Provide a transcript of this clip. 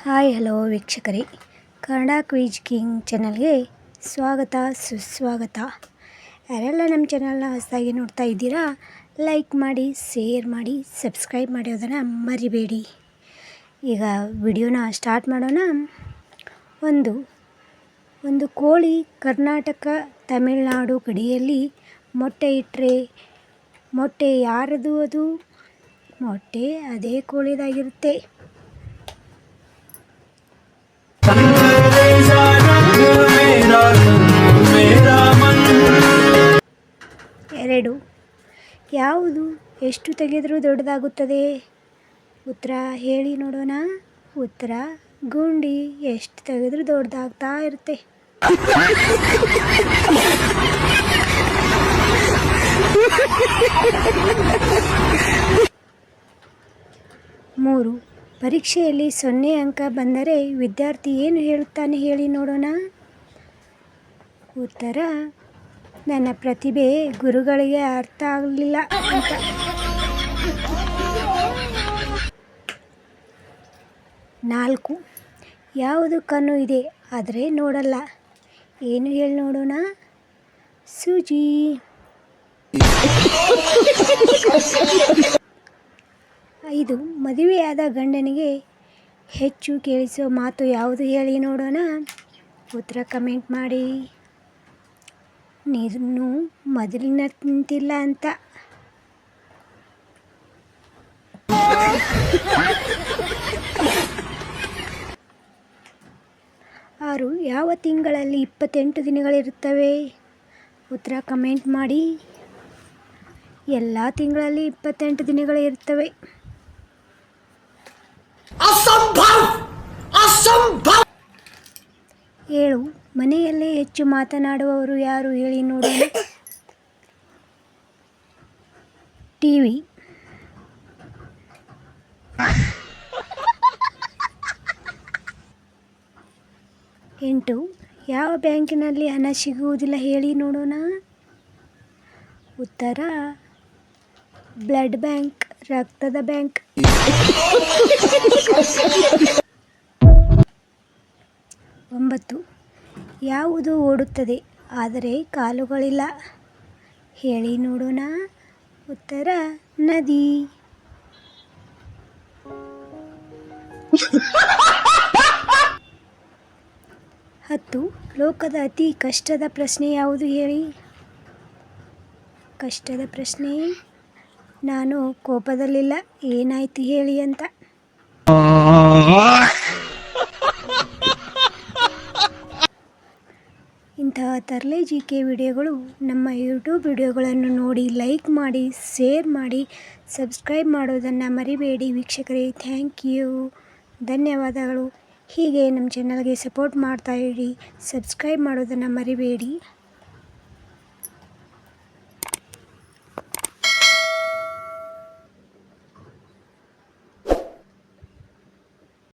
Hi hello ವೀಕ್ಷಕರೇ, Kannada quiz king ಚಾನಲ್ಗೆ ಸ್ವಾಗತ ಸುಸ್ವಾಗತ. ಯಾರೆಲ್ಲ ನಮ್ಮ ಚಾನಲ್ನ ಹೊಸದಾಗಿ ನೋಡ್ತಾ ಇದ್ದೀರಾ, ಲೈಕ್ ಮಾಡಿ, ಶೇರ್ ಮಾಡಿ, ಸಬ್ಸ್ಕ್ರೈಬ್ ಮಾಡೋದನ್ನು ಮರಿಬೇಡಿ. ಈಗ ವಿಡಿಯೋನ ಸ್ಟಾರ್ಟ್ ಮಾಡೋಣ. ಒಂದು ಕೋಳಿ ಕರ್ನಾಟಕ ತಮಿಳುನಾಡು ಗಡಿಯಲ್ಲಿ ಮೊಟ್ಟೆ ಇಟ್ಟರೆ ಮೊಟ್ಟೆ ಯಾರದು? ಅದು ಮೊಟ್ಟೆ ಅದೇ ಕೋಳಿದಾಗಿರುತ್ತೆ. ಎರಡು, ಯಾವುದು ಎಷ್ಟು ತೆಗೆದರೂ ದೊಡ್ಡದಾಗುತ್ತದೆ? ಉತ್ತರ ಹೇಳಿ ನೋಡೋಣ. ಉತ್ತರ ಗುಂಡಿ. ಎಷ್ಟು ತೆಗೆದರೂ ದೊಡ್ಡದಾಗ್ತಾ ಇರುತ್ತೆ. ಮೂರು, ಪರೀಕ್ಷೆಯಲ್ಲಿ 0 ಅಂಕ ಬಂದರೆ ವಿದ್ಯಾರ್ಥಿ ಏನು ಹೇಳುತ್ತಾನೆ ಹೇಳಿ ನೋಡೋಣ. ಉತ್ತರ, ನನ್ನ ಪ್ರತಿಭೆ ಗುರುಗಳಿಗೆ ಅರ್ಥ ಆಗಲಿಲ್ಲ ಅಂತ. 4, ಯಾವುದು ಕಣ್ಣು ಇದೆ ಆದರೆ ನೋಡಲ್ಲ, ಏನು ಹೇಳಿ ನೋಡೋಣ. ಸೂಜಿ. 5, ಮದುವೆಯಾದ ಗಂಡನಿಗೆ ಹೆಚ್ಚು ಕೇಳಿಸೋ ಮಾತು ಯಾವುದು ಹೇಳಿ ನೋಡೋಣ. ಉತ್ತರ ಕಮೆಂಟ್ ಮಾಡಿ. ನೀನು ಮೊದಲಿನಂತಿಲ್ಲ ಅಂತ. 6, ಯಾವ ತಿಂಗಳಲ್ಲಿ 28 ದಿನಗಳಿರುತ್ತವೆ? ಉತ್ತರ ಕಮೆಂಟ್ ಮಾಡಿ. ಎಲ್ಲ ತಿಂಗಳಲ್ಲಿ 28 ದಿನಗಳು ಇರ್ತವೆ. 7, ಮನೆಯಲ್ಲೇ ಹೆಚ್ಚು ಮಾತನಾಡುವವರು ಯಾರು ಹೇಳಿ ನೋಡೋಣ. ಟಿವಿ. 8, ಯಾವ ಬ್ಯಾಂಕಿನಲ್ಲಿ ಹಣ ಸಿಗುವುದಿಲ್ಲ ಹೇಳಿ ನೋಡೋಣ. ಉತ್ತರ ಬ್ಲಡ್ ಬ್ಯಾಂಕ್, ರಕ್ತದ ಬ್ಯಾಂಕ್. 9, ಯಾವುದು ಓಡುತ್ತದೆ ಆದರೆ ಕಾಲುಗಳಿಲ್ಲ ಹೇಳಿ ನೋಡೋಣ. ಉತ್ತರ ನದಿ. 10, ಲೋಕದ ಅತಿ ಕಷ್ಟದ ಪ್ರಶ್ನೆ ಯಾವುದು ಹೇಳಿ. ಕಷ್ಟದ ಪ್ರಶ್ನೆ, ನಾನು ಕೋಪದಲ್ಲಿಲ್ಲ, ಏನಾಯ್ತು ಹೇಳಿ ಅಂತ. ಇಂತಹ ತರಲೆ GK ವಿಡಿಯೋಗಳು ನಮ್ಮ ಯೂಟ್ಯೂಬ್ ವಿಡಿಯೋಗಳನ್ನು ನೋಡಿ ಲೈಕ್ ಮಾಡಿ, ಶೇರ್ ಮಾಡಿ, ಸಬ್ಸ್ಕ್ರೈಬ್ ಮಾಡೋದನ್ನು ಮರಿಬೇಡಿ ವೀಕ್ಷಕರೇ. ಥ್ಯಾಂಕ್ ಯು, ಧನ್ಯವಾದಗಳು. ಹೀಗೆ ನಮ್ಮ ಚಾನಲ್ಗೆ ಸಪೋರ್ಟ್ ಮಾಡ್ತಾಯಿರಿ, ಸಬ್ಸ್ಕ್ರೈಬ್ ಮಾಡೋದನ್ನು ಮರಿಬೇಡಿ.